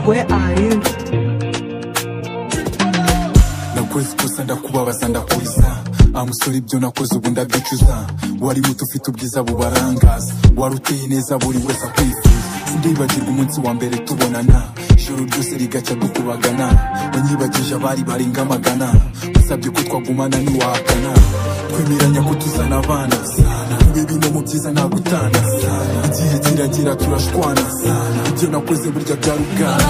where are you? Nakoze ikosa ndakubabaza ndakuriza amusore ibyo nakoze ubu ndabyicuza wari muto ufite ubwiza bubarangaza wari uteye neza buri wese akwifuza sindibagirwa umunsi wa mbere tubonana ijoro ryose rigacya dukubagana wanyibagije abari barenga amagana usabye ko twagumana ntiwahakana twemeranya ko tuzana abana tube bino mu byiza nta gutana igihe kiragira turashwana ibyo nakoze burya byari ubwana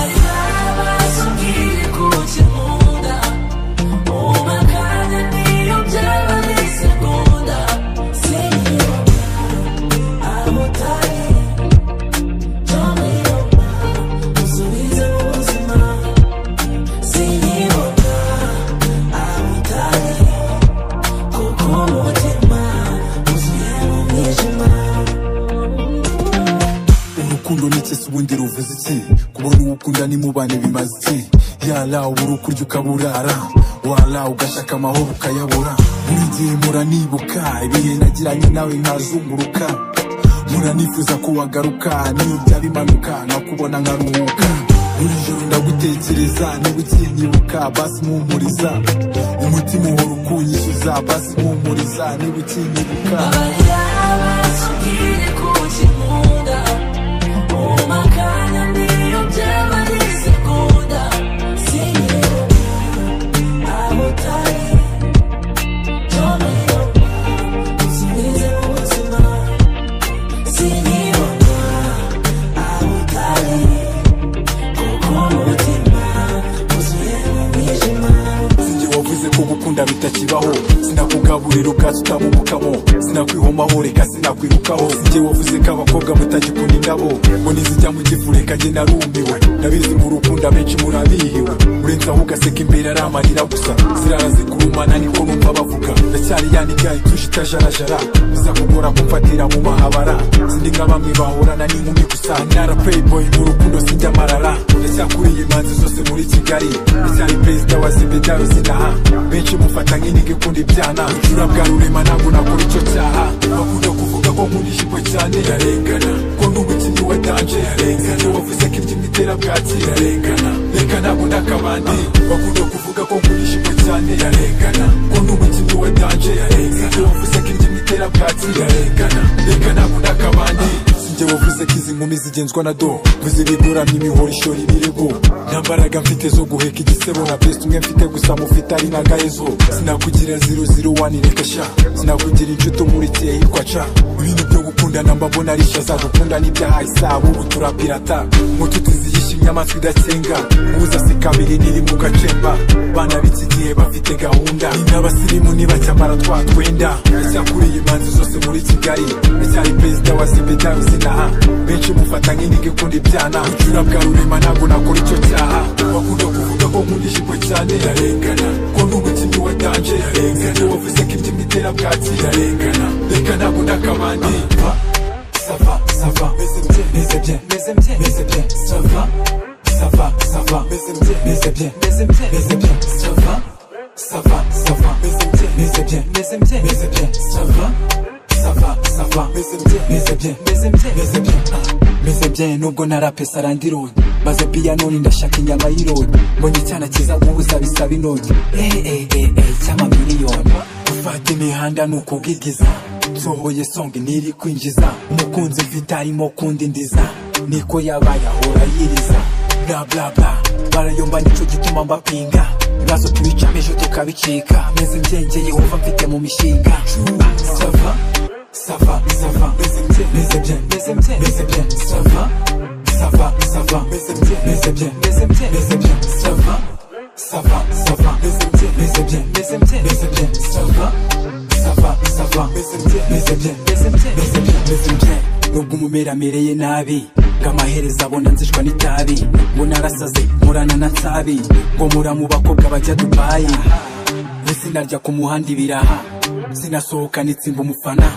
urukundo n'ikese ubundi ruvuze iki kubona uwukunda nimubane bimaze iki yala ubura ukurya ukaburara wala ugashaka amahoro ukayabura buri gihe muranibuka ibihe nagiranye nawe nkazunguruka muranifuza ko wagaruka niyo byaba impanuka nkakubona nkaruhuka buri joro ndagutekereza niba ukinyibuka basi mumpuriza umutima uhora ukunyishyuza basi mumpuriza niba ukinyibuka gukunda bitakibaho sinakugaburira ukaza utamumukamo sinakwihomaho reka sinakwirukaho sinjye wavuze ko abakobwa mutagikunda indabo ngo nizijya mu gifu reka jye narumiwe nabizi mu rukundo abenshi murabihiwe urenze aho ugaseka imbere ari amarira gusa zirara zikurumana niko numva bavuga ndacyari yanigaye tuje itajarajara biza kugora kumfatira mu mahabara sindi nka bamwe bahorana n'inkumi gusa nara playboy mu rukundo sinjya amarara ndacyakuriye imanzi zose muri Kigali ndacyari perezida wa Zebedaro zinaha benshi mufata nk'inige kundi ibyana ucura bwa rurema ntabwo nakora icyo cyaha bakunda kuvuga ko nkunda ijipo cyane yarengana ko n'umukinnyi wa danje yarengana wavuze ko iby'imiterabwatsi yarengana reka ntabwo ndakabandi bakunda kuvuga ko nkunda ijipo cyane yarengana ko n'umukinnyi wa danje yarengana wavuze ko iby'imiterabwatsi yarengana reka ntabwo ndakabandi sinjye wavuze ko izi nkumi zigenzwa na do vuze bigoramye imihoro ishora ibirego nta mbaraga mfite zo guheka igisebo na best umwe mfite gusa mufite ari nka gahezo sinakugira 001 reka sha sinakugira inshuti umurikiye yitwa ca ibintu byo gukundana mbabona ari shaza gukunda n'ibyaha isabu ubu turapirata mutu tuziyisha inyamaswa idasenga uza si kabiri niri mu gacemba bana b'iki gihe bafite gahunda n'abasirimu nibacyambara twatwenda ndacyakuriye imanzi zose muri Kigali ndacyari perezida wa Zebedaro zinaha benshi mufata nk'inige kundi ibyana ucura bwa rurema ntabwo nakora icyo cyaha bakunda kuvuga ko nkunda ijipo cyane yarengana ko n'umukinnyi wa danje yarengana wavuze ko iby'imiterabwatsi yarengana reka ntabwo ndakabandi ça va mais bien ça va mais bien ça va mais bien meze bien nubwo narapesa randirodi maze piano ndashaka inyama y'irodi mbonye cyana kiza gubuza bisaba inoti cyama miliyoni ufata imihanda nuko ubwigiza sohoye song niri kwinjiza umukunzi mfite arimo kundi ndiza niko yabaye ahora yiriza bla bla bla barayomba nico gituma mbapinga ibibazo tubica ejo tukabicika meze mbyengeye wumva mfite mu mishinga ça va mais bien ça va mais bien ça va nubwo umumera mereye nabi ngamahereza abona nzishwa n'itabi ngo narasaze murana na nsabi ngo mura mu bakobwa bajya Dubai sinarya ku muhanda ibiraha sinasohoka nitsimba umufana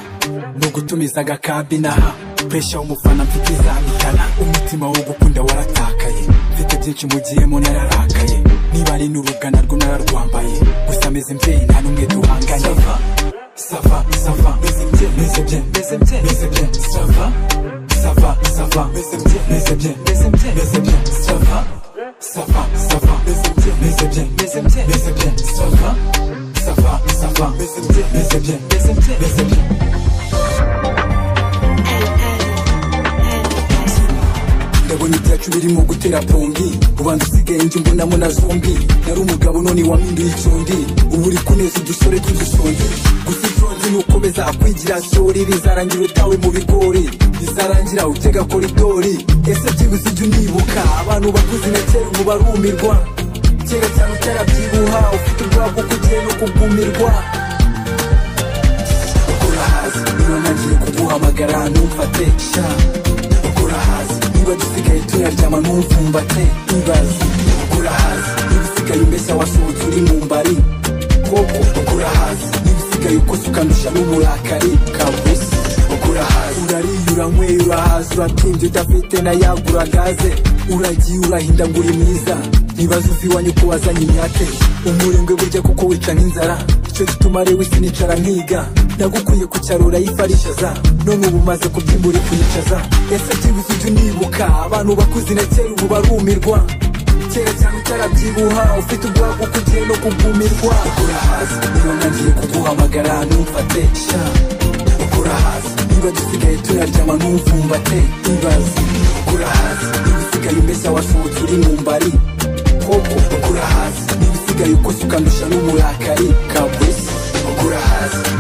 no gutumiza agakabi naha pressure umufana mfite izamikana umutima wo gukunda waratakaye mfite byinshi mugiyemo nararakaye niba ari n'urugana rwo nararwambaye gusa meze mvye nta numwe duhanganye ça va mais bien ça va mais bien ça va ça va, mais c'est bien, ça va, mais c'est bien, ndabona ibyacu birimo gutera pombi ubanza usigaye njye mbonamo na zombi nari umugabo none waminduye icundi ubu uri kuneza udusore tw'udusongi gusa iconzi nuko bezakwigira sori bizarangira utawe mu bigori bizarangira utega koridori ese byibuze ijya unibuka abantu bakuze na kera ubu barumirwa kera cyane utarabyibuha ufite ubwoba bwo kugiye no kugumirwa ukora hasi niba nagiye kuguhamagara ntumfate sha ukora hasi niba dusigaye tuyaryama ntumfumbate ibaze ukora hasi niba usigaye umbeshya wasohotse uri mu mbari koko ukora hasi niba usigaye ukoze ukandusha n'uburakari kabisa ukora hasi urariye uranyweye urahaza uratinze udafite nayagura gaze uragiye urahinda ngo uri mwiza nibaza uva iwanyu ko wazanye imyate umurengwe burya kuko wica nk'inzara icyo gituma rero isi nicara nkiga nagukwiye ku cyaro urayifarishaza none ubu umaze kubyimba uri kuyicaza ese byibuze ujya unibuka abantu bakuze na kera ubu barumirwa kera cyane utarabyibuha ufite ubwoba bwo kugiye no kugumirwa ukora hasi niba nagiye kuguhamagara ntumfate sha ukora hasi niba dusigaye tuyaryama ntumfumbate ibaze ukora hasi niba usigaye umbeshya wasohotse uri mu mbari koko ukora hasi niba usigaye ukoze ukandusha n'umurakari kabisa ukora hasi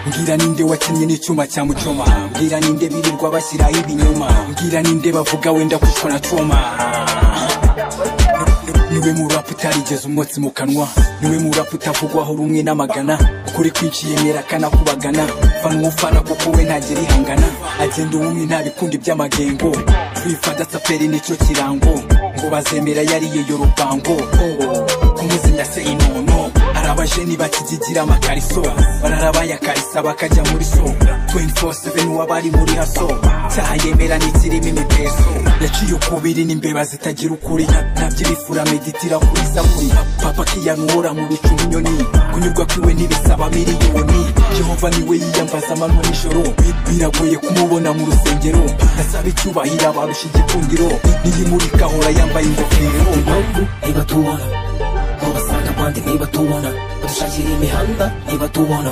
mbwira ninde wakinnye n'icyuma cya mucoma mbwira ninde birirwa bashyiraho ibinyoma mbwira ninde bavuga wenda kushora coma niwe mu rap utarigeze umwotsi mu kanwa niwe mu rap utavugwaho rumwe n'amagana ukuri kwiciye mera kanakubagana fana umufana kuko we ntagera ihangana agenda ubumwe nta bikundi by'amagengo twifata saperi nicyo kirango ngo bazemera yariye yorubango kumuzina se inono arabajeni bakigigira amakariso bararabaye akarisa bakajya muri so 24/7 wabari muri haso cyaha yemera n'ikirimo imipeso yaciye ukubiri n'imbeba zitagira ukuri nabyibifura meditira kuri saburi papa kiyanuhora mu bicu nk'inyoni kunyurwa kwiwe ntibisaba miliyoni Jehova niwe yiyambaza amanywa n'ijoro biragoye kumubona mu rusengero asaba icyubahiro abarusha igikundiro niyimurika ahora yambaye ingofero niba tubona basanga abandi niba tubona badushakira imihanda niba tubona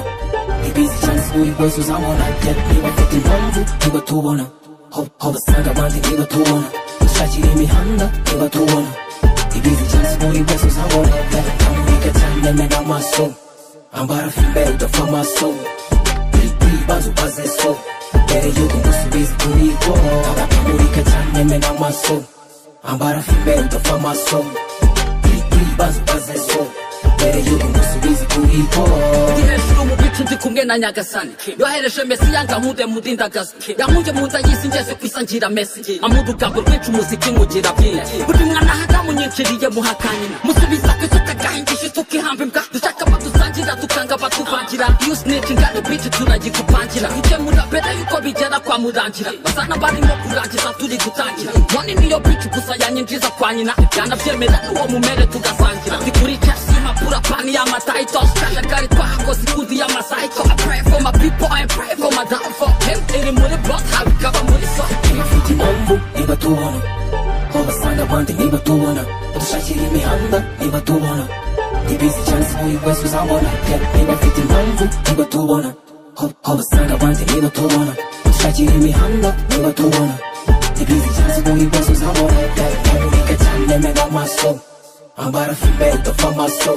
ibizi cyane buri wese uzabona niba afite impamvu niba tubona basanga abandi niba tubona badushakira imihanda niba tubona ibizi cyane buri wese uzabona amurika cyane mena amaso ambara filime udapfa amaso ibibazo ubaze so mbere y'uko ngusubiza turiko amurika cyane mena amaso ambara filime udapfa amaso baze so mbere y'uko ngusubiza turiko ndi hejuru mu bicu ndi kumwe na nyagasani yohereje mesi yanga nkude mudindagazo yankunje mu nda y'isi ngeze kwisangira mesi amudugambo rwica umuziki nkugira byinshi buri mwana hagamunyinjiriye muhakanyina musubiza ku isuka gahingisha isuka ihamba imbwa dushaka badusangira tukanga batuvangira iyo snitching at the beach turagikupangira uje murabera yuko bigera kwa murangira basana barimo kurangiza turi gutangira none niyo bitch gusa yanyinjiza kwa nyina yanabyemera n'uwo mumere tugasangira ndi kuri chasi mapura pani ya mataitos kajagari twakoze ikundi ya masaiko I pray for my people and pray for my downfall iri muri block habikaba muri so ifite impamvu niba tubona basanga abandi niba tubona badushakira imihanda niba tubona ibizi cyane buri wese uzabona niba afite impamvu niba tubona basanga abandi niba tubona badushakira imihanda niba tubona ibizi cyane buri wese uzabona amurika cyane mena amaso ambara filime udapfa amaso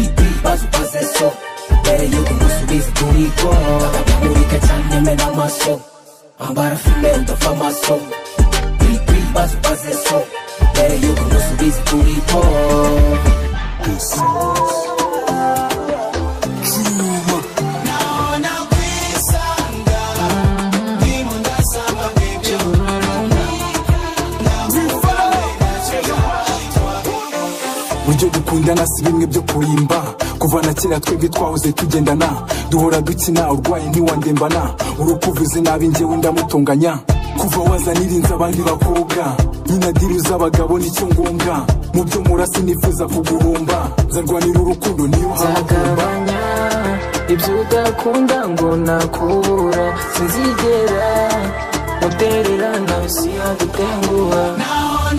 ibibazo ubaze so mbere y'uko ngusubiza turiko amurika cyane mena amaso ambara filime udapfa amaso ibibazo ubaze so mbere y'uko ngusubiza turiko buryo dukundana si bimwe byo kurimba kuva na kera twebwe twahoze tugendana duhora dukina urwaye ntiwandembana urukuvuze nabi njyewe ndamutonganya kuva wazanirinze abandi bakobwa nyina diri z'abagabo nicyo ngombwa mu byo murasi nifuza kuguhomba nzarwanira urukundo niyo nzagabanya ibyo udakunda ngo nakubura sinzigera mutererana si yagutenguha naho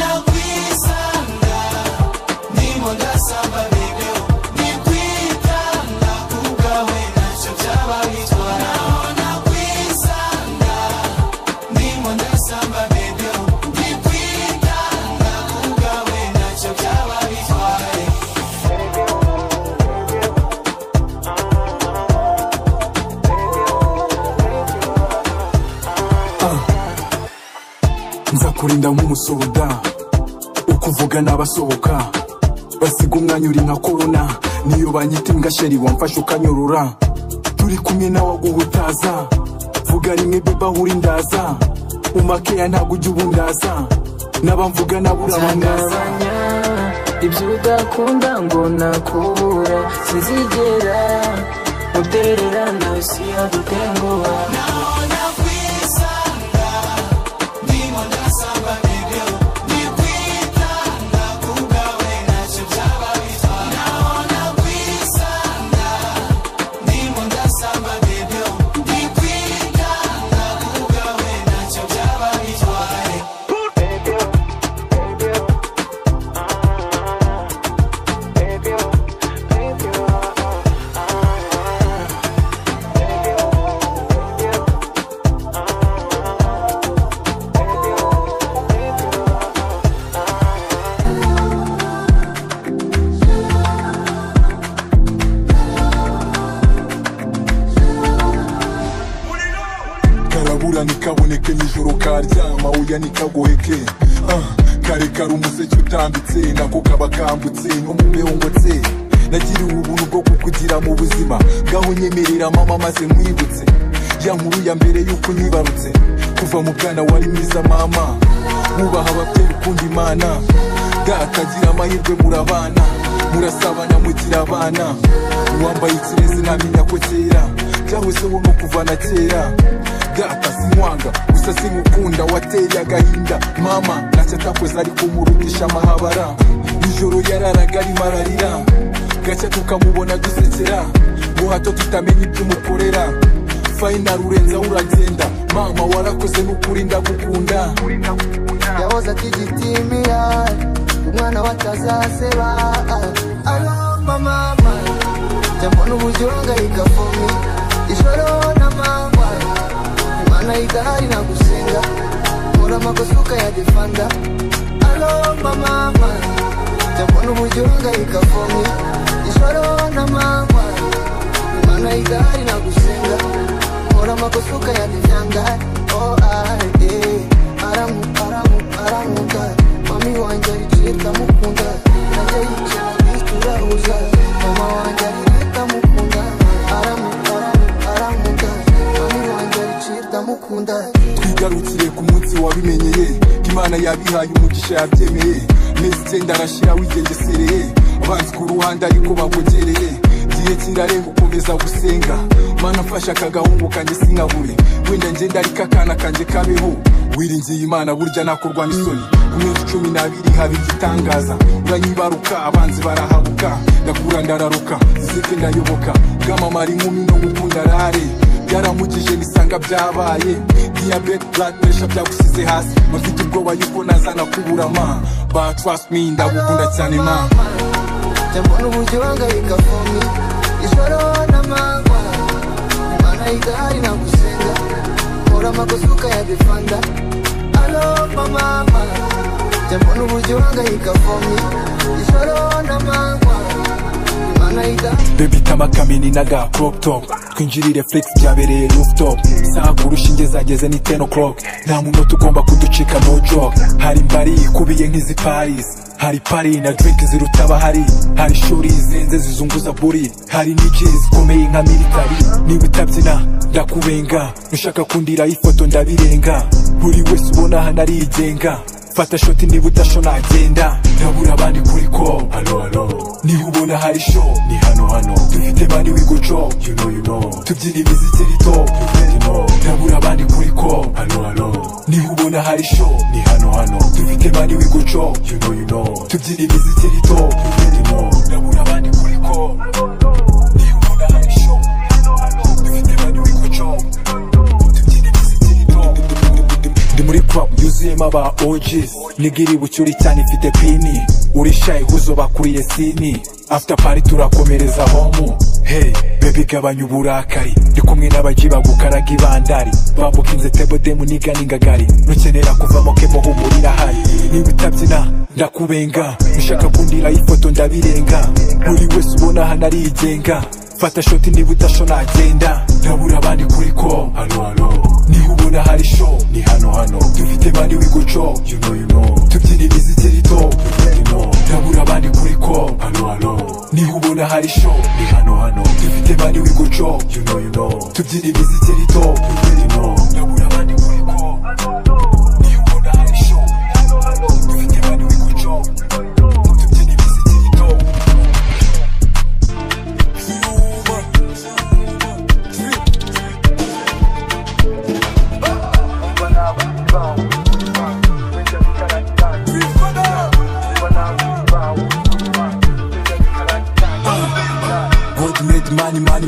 nzakurinda nk'umusoda ukuvuga n'abasohoka basiga umwanya uri nka corona niyo banyita imbwa sheri wamfashe ukanyurura turi kumwe nawe aguhutaza vuga rimwe beba huri ndaza umakeya ntabwo ujya ubundaza n'abamvuga nabura abangaza ibyo udakunda ngo nakubura sinzigera uterera nawe siyadutenguha naona kwisanga ndimo ndasamba bibyo nikwitanga kugawe nacyo byaba bitwaye naona kwisanga ndimo ndasamba bibyo nikwitanga kugawe nacyo byaba bitwaye karabura nikaboneke nijoro karyama uya nikagoheke kare kari umuseke utambitse nako kaba kambutse no mu mihongotse nagiriwe ubuntu bwo kukugira mu buzima ngaho nyemerera mama maze nkwibutse ya nkuru ya mbere yuko nyibarutse kuva mu bwana wari mwiza mama mubaha ababyeyi ukunda imana datagira amahirwe murabana murasabana mugira abana uwambaye ikirezi ntamenya ko kera byahozeho no kuva na kera data sinwanga gusa sinkukunda wateye agahinda mama ntacyo atakoze ariko murutisha amahabara nijoro yararaga arimo ararira gacya tukamubona dusekera ngo hato tutamenya ibyo umukorera fayinari urenzaho uragenda mama warakoze n'ukuri ndagukunda yahoze akigitimira umwana watazaseba aromba mama jambona uburyo ngahika fomi ijoro na mama imana idahari nagusenga nkora amakosa ukayadefanda aromba mama jambona uburyo ngahika fomi ijoro na mama imana idahari nagusenga nkora amakosa ukayadefanda aramuka mami wanjye aricita mukunda najya yicara bisiturahuza mama wanjye aricita mukunda aramuka mami wanjye aricita mukunda twigarukire ku munsi wabimenyeye imana yabihaye umugisha yabyemeye mezi 9 arashira wigengesereye abanzi ku ruhande ariko bagogereye gihe kirarenga ukomeza gusenga mana mfasha akagahungu kanjye sinkabure wenda ngenda ariko akana kanjye kabeho wiringiye imana burya nakorwa n'isoni umwezi 12 haba igitangaza uranyibaruka abanzi barahabuka ndakura ndararuka zike ndayoboka bwamamara inkumi no gukunda rare byaramugije nisanga byabaye diabete blood pressure byagusize hasi mafite ubwoba yuko nazana kubura ma but trust me ndagukunda cyane ma jambona uburyo ngahika fomi ijoro na mama imana idahari nagusenga nkora amakosa ukayadefanda aromba mama jambona uburyo ngahika fomi ijoro na mama imana idahari baby tama kamini naga crop top twinjirire flex byabereye rooftop saha kurushinge zageze ni 10 o'clock nta muntu tugomba kuducika no joke hari mbari ikubiye nk'izi Paris hari pari na drink zirutaba hari shuri zenze zizunguza buri hari n'iki zikomeye nka military niba utabyina ndakubenga nushaka kundira ifoto ndabirenga buri wese ubona hano arigenga fata shoti niba udashona agenda ndabura abandi kuri call alo niba ubona hari show ni hano dufite bandi wigo job you know tubyina imiziki rito ndabura abandi kuri call alo niba ubona hari show ni hano dufite bandi wigo job you know tubyina imiziki rito ndabura abandi kuri call niba ubona hari show dufite bandi wigo job tubyina imiziki rito ndi muri club yuzuyemo aba OGs nigiri bucyuri cyane ifite pini uri shy huzo bakuriye sini after party turakomereza home hey baby gabanya uburakari ndi kumwe n'abaji bagukaraga ibandari babukinze table demu n'ingagari nukenera kuvamo kemo humurira hari niba utabyina ndakubenga ushaka kundira ifoto ndabirenga buri wese ubona hano arigenga fata shoti niba udashona agenda ndabura abandi kuri ko niba ubona hari show ni hano dufite bandi wiguco tubyina imiziki rito ndabura abandi kuri ko niba ubona hari show ni hano dufite bandi wiguco tubyina imiziki rito ndabura abandi kuri ko niba ubona hari show dufite bandi wiguco tubyina imiziki rito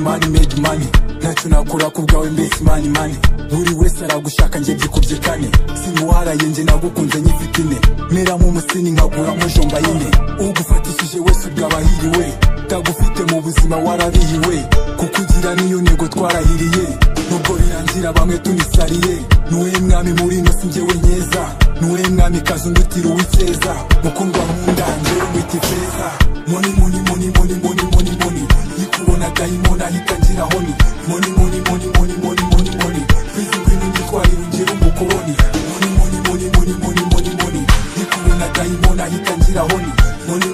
money made money ntacyo nakora kubwawe mbese money buri wese aragushaka nje byikubye kane simuharaye nje nagukunze nyifite ine mera mu musini nkaguramo jomba yine ugufatishije wese ubwabahiriwe tagufite mu buzima warabihiwe kukugira niyo ntego twarahiriye nubwo birangira bamwe tunisariye nuwe mwami muri no sinjyewe nkeza nuwe mwami kazi undutira uw'icyeza mukundwa nkundanje witi feza money nikubona dayimoni ahita ngira honi money kwizi ngwino ngitwarira ungera umukoroni money nikubona dayimoni ahita ngira honi money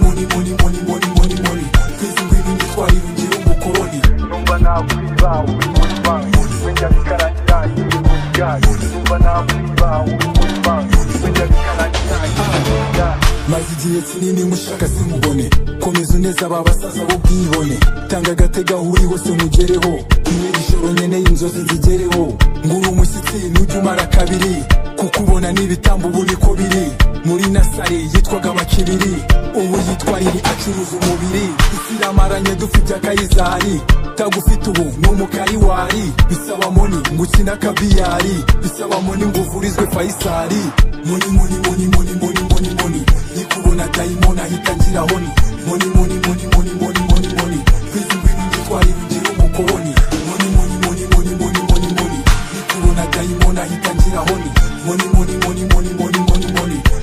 kwizi ngwino ngitwarira ungera umukoroni numva nakwiba uri banki wenja bikarangira iri muri gari numva nakwiba uri banki wenja bikarangira maze igihe kinini mushaka simubone komeza uneza aba basaza b'ubwibone tanga agatega uri hose mugereho niwe gishoro nkeneye inzozi zigereho nguru umushyitsi nujya umara kabiri kukubona n'ibitambo ubu niko biri muri nasare yitwaga Bakibiri ubu yitwa Riri acuruza umubiri isi iramaranye dufite akayizari tagufite ubu n'umukari wari bisaba moni ngukina kabiyari bisaba moni nguvurizwe Faisali money nikubona dayimoni ahita ngira honi money kwizi ngwino ngitwarira ungera umukoroni money nikubona dayimoni ahita ngira honi money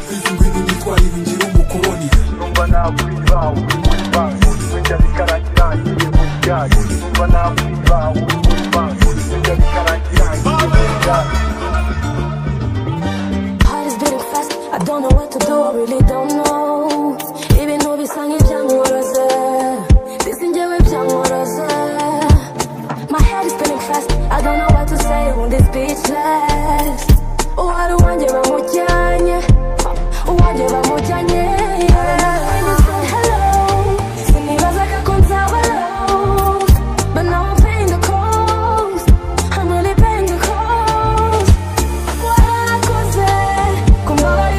kwizi ngwino ngitwarira ungera umukoroni numva nakwiba uri banki wenja bikarangira iri muri gari numva nakwiba uri banki wenja bikarangira iri muri gari. I don't know what to do, I really don't know. Even though we sang it, this in jail, my head is spinning fast. I don't know what to say when this speechless. Oh, I don't want you, I'm mujanye. Oh, I want you, I'm mujanye. When you say hello, send me like a contact, but now I'm paying the cost. I'm really paying the cost. What I could say, come on.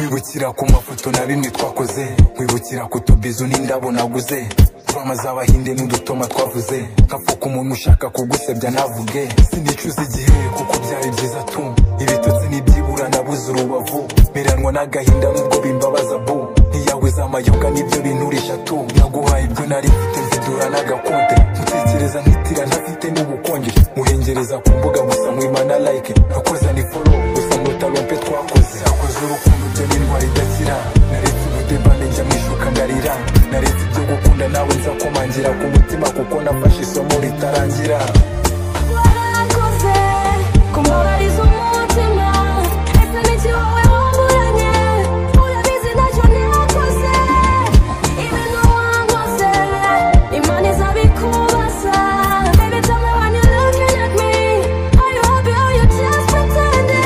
Wibukira ku mafoto na bimwe twakoze wibukira ku tubizo n'indabo naguze drama z'abahinde n'udutoma twavuze kafuka umuntu ushaka kugusebya navuge sinicuza igihe kuko byari byiza tu ibitotsi n'ibyibura nabuze urubavu miranwa n'agahinda nubwo bimbabaza bu ntiyaweza amayoga n'ibyo binturisha tu naguhaye ibyo nari mfite nzidura n'agakonte mutekereza nkitira ntafite n'ubukonje muhengereza ku mbuga gusa mwimana like nakoze ni follow gusa mutarompe twakoze nakoze urukundo byo n'indwara idakira naretse umudebane njya mwishuka ndarira naretse ibyo gukunda nawe nza kumangira ku mutima kuko nafashe isomo ritarangira. Warakoze kumubariza umutima ese n'iki wowe wamburanye urabizi ntacyo nakoze ibintu wankoze Imana izabikubaza. Baby tell me when you're looking at me, are you happy or you just pretending?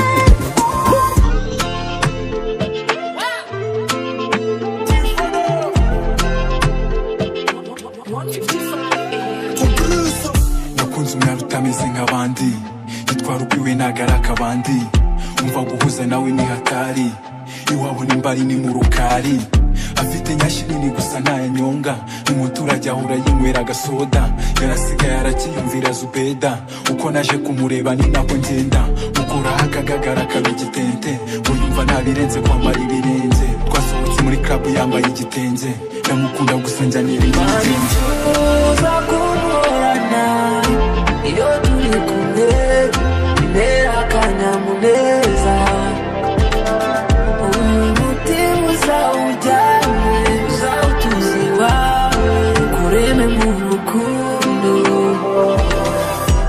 Nakunze umwana utameze nk'abandi yitwara ubwiwe nagara akabandi umva guhuza nawe ni hatari iwabo n'imbari ni mu rukari afite nyashi nini gusa ntayanyonga umuturage ahora yinywera agasoda yarasigaye arakiyumvira Zubeda uko naje kumureba ni nako ngenda mukura akagagara kaba igitente uyumva nabirenze kwambara ibirenge twasohotse muri club yambaye igitenge ndamukunda gusa njyanira ibirenge uza kumurana iyo turi kumwe bibera akanyamuneza umutima uzawujyane uzawutuza iwawe kureme mu rukundo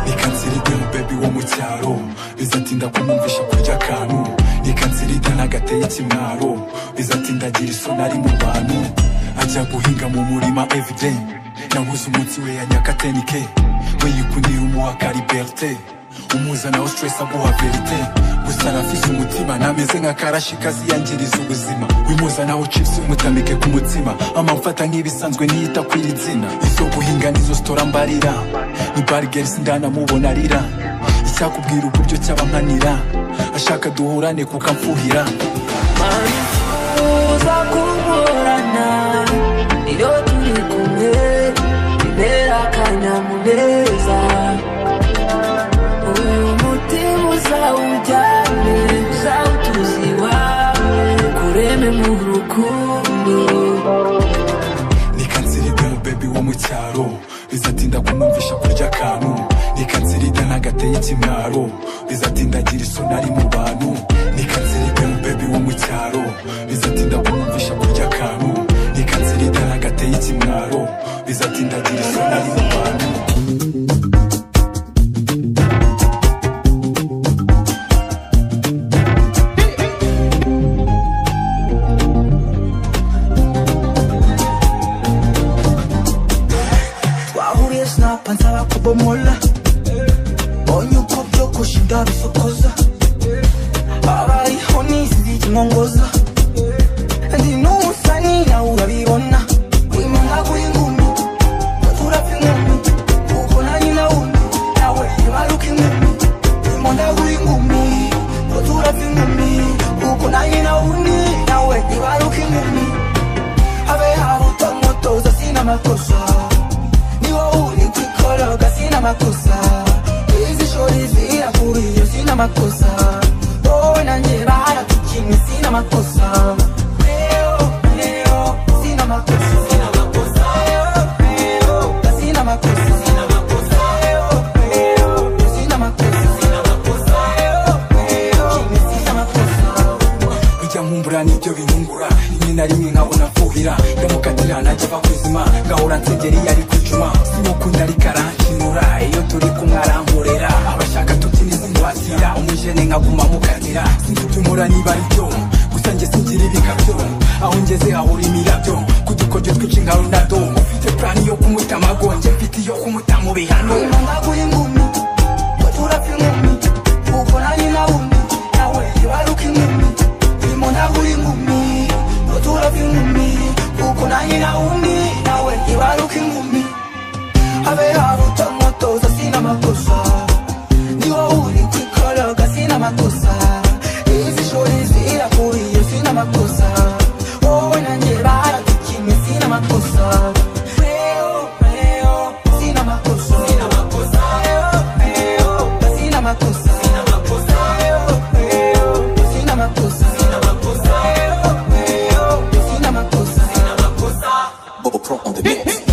nikansiride baby wo mu cyaro bizatinda kumumvisha kurya akantu nikansiride nagateye ikimwaro bizatinda agira isoni ari mu bantu ajya guhinga mu murima everyday nabuze umunsi we yanyakatenike we yikundira umuhaka liberté umuzanaho stress aguha verite gusa arafise umutima nameze nka karashi kaziyangiriza ubuzima wimuzanaho chips umutamike ku mutima amamfata nk'ibisanzwe niyita kwiri zina izo guhinga nizo stora mbarira ni bargers ndanamubona arira icyakubwira uburyo cy'abamwanira ashaka duhurane kukamfuhira uza kumurana iyo turi kumwe bibera akanyamuneza umutima uzawujyane uzawutuza iwawe kureme mu rukundo nikansiride baby wo mu cyaro bizatinda kumumvisha kurya akantu nikansiride nagateye ikimwaro bizatinda agira isoni ari mu bantu nikansiride baby wo mu cyaro bizatinda kumumvisha kurya akantu nikansiride nagateye ikimwaro bizatinda agira isoni ari mu bantu Pansaba kubomola Onyo kopyo kushinda bisokoza Abariho nisi kimongoza Ndi nusani na urabibona Wimanga kuingumi Waturafi ngumi Uko nani na umi Nawe ibaruki ngumi Wimonda kuingumi Waturafi ngumi Uko nani na uni Nawe ibaruki ngumi Habe haruta motoza sina makosa sina makosa hizi shori zinakuriyo sina makosa nanje bara tukini sina makosa leo sina makosa sina makosa sina makosa sina makosa sina makosa sina makosa sina makosa bijya nkumbura nibyo binungura rimwe na rimwe nkabona mfuhira ndamukatira najya bakuzima ngahora nsengeri yari kwicuma simukunda rikarankinura iyo turi kumwarankorera abashaka tukiniza ingwatira umujene nkaguma mukatira sinzi byumura niba ari byo gusa njye singira ibikabyo aho ngeze hahora imirabyo ku dukoryo twinshi nka Ronaldo ufite plani yo kumuta amagonje mfite iyo kumuta mu bihano ngaguye ingumi waturafi ingumi uko nani na undi nawe ibaruka ingumi irimo ndaguye ingumi waturafi ingumi uko nani na undi nawe ibaruka ingumi habe haruta motoza sina makosa niwo uri kwikoroga sina makosa izi shori zirakuriyo sina makosa wowe nanjye baratukimye sina makosa sina makosa sina makosa sina makosa sina makosa sina makosa sina makosa sina makosa Bobo Pro on the mix.